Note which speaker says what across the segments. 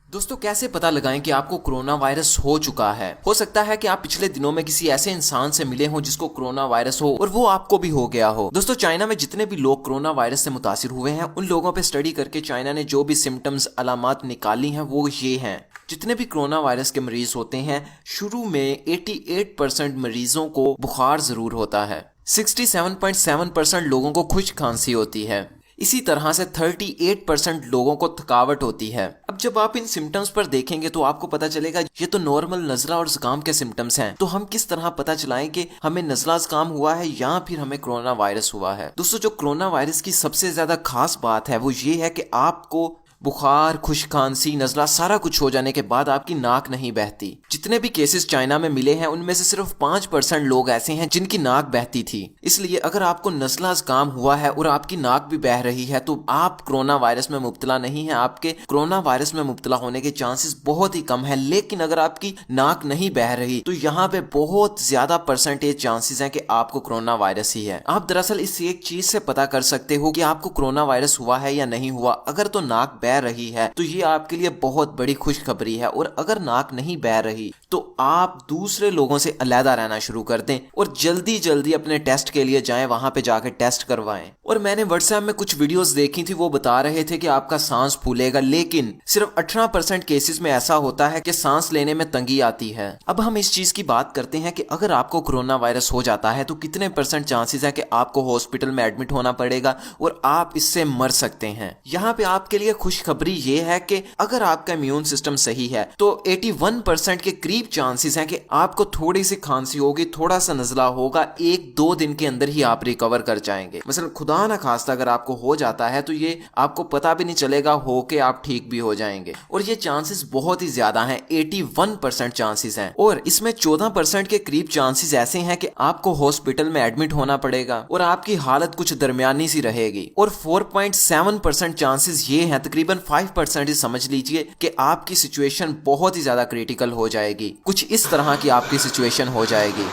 Speaker 1: दोस्तों कैसे पता लगाएं कि आपको कोरोना वायरस हो चुका है। हो सकता है कि आप पिछले दिनों में किसी ऐसे इंसान से मिले हो जिसको कोरोना वायरस हो और वो आपको भी हो गया हो। दोस्तों चाइना में जितने भी लोग कोरोना वायरस से मुतासिर हुए हैं उन लोगों पे स्टडी करके चाइना ने जो भी सिम्टम्स अलामात निकाली हैं वो ये हैं। जितने भी कोरोना वायरस के मरीज होते हैं शुरू में 88% मरीजों को बुखार जरूर होता है, 67.7% लोगों को खुश्क खांसी होती है, इसी तरह से 38% लोगों को थकावट होती है। अब जब आप इन सिम्टम्स पर देखेंगे तो आपको पता चलेगा ये तो नॉर्मल नज़ला और जुकाम के सिम्टम्स हैं। तो हम किस तरह पता चलाएं कि हमें नज़ला जुकाम हुआ है या फिर हमें कोरोना वायरस हुआ है। दोस्तों जो कोरोना वायरस की सबसे ज्यादा खास बात है वो ये है कि आपको बुखार, खुश्क खांसी, नज़ला सारा कुछ हो जाने के बाद आपकी नाक नहीं बहती। जितने भी केसेस चाइना में मिले हैं उनमें से सिर्फ 5% लोग ऐसे हैं जिनकी नाक बहती थी। इसलिए अगर आपको नज़ला जुकाम हुआ है और आपकी नाक भी बह रही है तो आप कोरोना वायरस में मुब्तला नहीं है। आपके कोरोना वायरस में मुब्तला होने के चांसेस बहुत ही कम है। लेकिन अगर आपकी नाक नहीं बह रही तो यहाँ पे बहुत ज्यादा परसेंटेज चांसेस हैं कि आपको कोरोना वायरस ही है। आप दरअसल इस एक चीज से पता कर सकते हो कि आपको कोरोना वायरस हुआ है या नहीं हुआ। अगर तो नाक बह रही है तो ये आपके लिए बहुत बड़ी खुशखबरी है, और अगर नाक नहीं बह रही तो आप दूसरे लोगों से अलहदा रहना शुरू कर दें और जल्दी जल्दी अपने टेस्ट के लिए जाएं, वहां पे जाके टेस्ट करवाएं। और मैंने व्हाट्सएप में कुछ वीडियोस देखी थी, वो बता रहे थे कि आपका सांस फूलेगा, लेकिन सिर्फ 18% केसेस में ऐसा होता है कि सांस लेने में तंगी आती है। अब हम इस चीज की बात करते हैं कि अगर आपको कोरोना वायरस हो जाता है तो कितने परसेंट चांसेस है कि आपको हॉस्पिटल में एडमिट होना पड़ेगा और आप इससे मर सकते हैं। यहाँ पे आपके लिए खुशखबरी ये है कि अगर आपका इम्यून सिस्टम सही है तो 81% के करीब चांसेस हैं कि आपको थोड़ी सी खांसी होगी, थोड़ा सा नजला होगा, 1-2 दिन के अंदर ही आप रिकवर कर जाएंगे। मसलन खुदा ना खास्ता अगर आपको हो जाता है तो ये आपको पता भी नहीं चलेगा, हो के आप ठीक भी हो जाएंगे। और ये चांसेस बहुत ही ज्यादा हैं, 81% चांसेस हैं। और इसमें 14% के करीब चांसेस ऐसे हैं कि आपको हॉस्पिटल में एडमिट होना पड़ेगा और आपकी हालत कुछ दरमियानी सी रहेगी। और 4.7% चांसेस ये हैं, तकरीबन 5% समझ लीजिए कि आपकी सिचुएशन बहुत ही ज्यादा क्रिटिकल हो जाएगी। कुछ इस तरह की आपकी सिचुएशन हो जाएगी।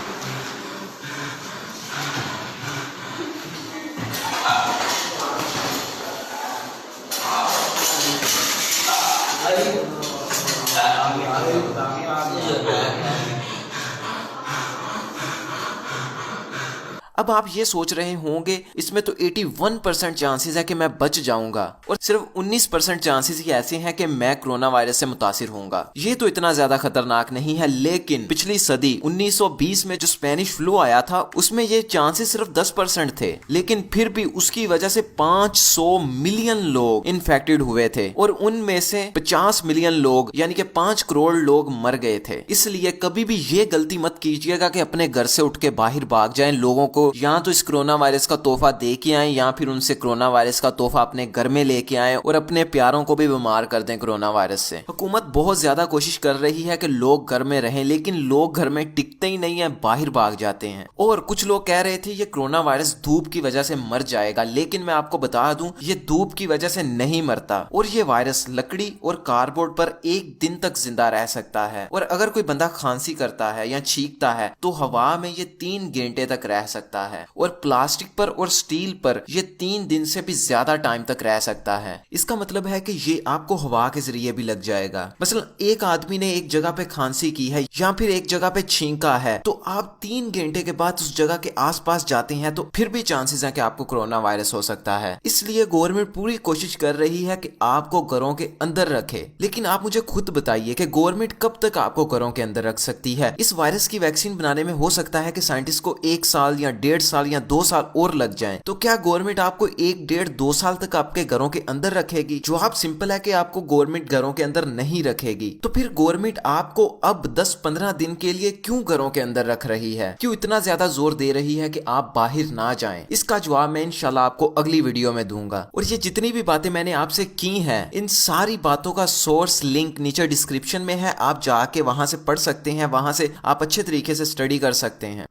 Speaker 1: अब आप ये सोच रहे होंगे इसमें तो 81% चांसेस है कि मैं बच जाऊंगा और सिर्फ 19% चांसेस ही ऐसे हैं कि मैं कोरोना वायरस से मुतासिर होऊंगा। ये तो इतना ज्यादा खतरनाक नहीं है, लेकिन पिछली सदी 1920 में जो स्पेनिश फ्लू आया था उसमें ये चांसेस सिर्फ 10% थे, लेकिन फिर भी उसकी वजह से 500 मिलियन लोग इन्फेक्टेड हुए थे और उनमें से 50 मिलियन लोग यानी कि 5 करोड़ लोग मर गए थे। इसलिए कभी भी ये गलती मत कीजिएगा कि अपने घर से उठ के बाहर भाग जाएं, लोगों को या तो इस कोरोना वायरस का तोहफा दे के आए या फिर उनसे कोरोना वायरस का तोहफा अपने घर में लेके आए और अपने प्यारों को भी बीमार कर दें कोरोना वायरस से। हुकूमत बहुत ज्यादा कोशिश कर रही है कि लोग घर में रहें, लेकिन लोग घर में टिकते ही नहीं है, बाहर भाग जाते हैं। और कुछ लोग कह रहे थे ये कोरोना वायरस धूप की वजह से मर जाएगा, लेकिन मैं आपको बता दूं ये धूप की वजह से नहीं मरता। और ये वायरस लकड़ी और कार्डबोर्ड पर 1 दिन तक जिंदा रह सकता है। और अगर कोई बंदा खांसी करता है या छींकता है तो हवा में ये 3 घंटे तक रह सकता है और प्लास्टिक पर और स्टील पर यह 3 दिन से भी ज्यादा टाइम तक रह सकता है। इसका मतलब है कि ये आपको हवा के जरिए भी लग जाएगा। मसलन एक आदमी ने एक जगह पे खांसी की है या फिर एक जगह पे छींका है तो आप 3 घंटे के बाद उस जगह के आसपास जाते हैं तो फिर भी चांसेस है कि आपको कोरोना वायरस हो सकता है। इसलिए गवर्नमेंट पूरी कोशिश कर रही है कि आपको घरों के अंदर रखे। लेकिन आप मुझे खुद बताइए कि गवर्नमेंट कब तक आपको घरों के अंदर रख सकती है। इस वायरस की वैक्सीन बनाने में हो सकता है कि साइंटिस्ट को 1 साल या 1.5 साल या 2 साल और लग जाएं। तो क्या गवर्नमेंट आपको 1-1.5-2 साल तक आपके घरों के अंदर रखेगी? जवाब सिंपल है कि आपको गवर्नमेंट घरों के अंदर नहीं रखेगी। तो फिर गवर्नमेंट आपको अब 10-15 दिन के लिए क्यों घरों के अंदर रख रही है? क्यों इतना ज्यादा जोर दे रही है कि आप बाहर ना जाएं? इसका जवाब मैं इंशाल्लाह आपको अगली वीडियो में दूंगा। और ये जितनी भी बातें मैंने आपसे की हैं इन सारी बातों का सोर्स लिंक नीचे डिस्क्रिप्शन में है, आप जाके वहां से पढ़ सकते हैं, वहां से आप अच्छे तरीके से स्टडी कर सकते हैं।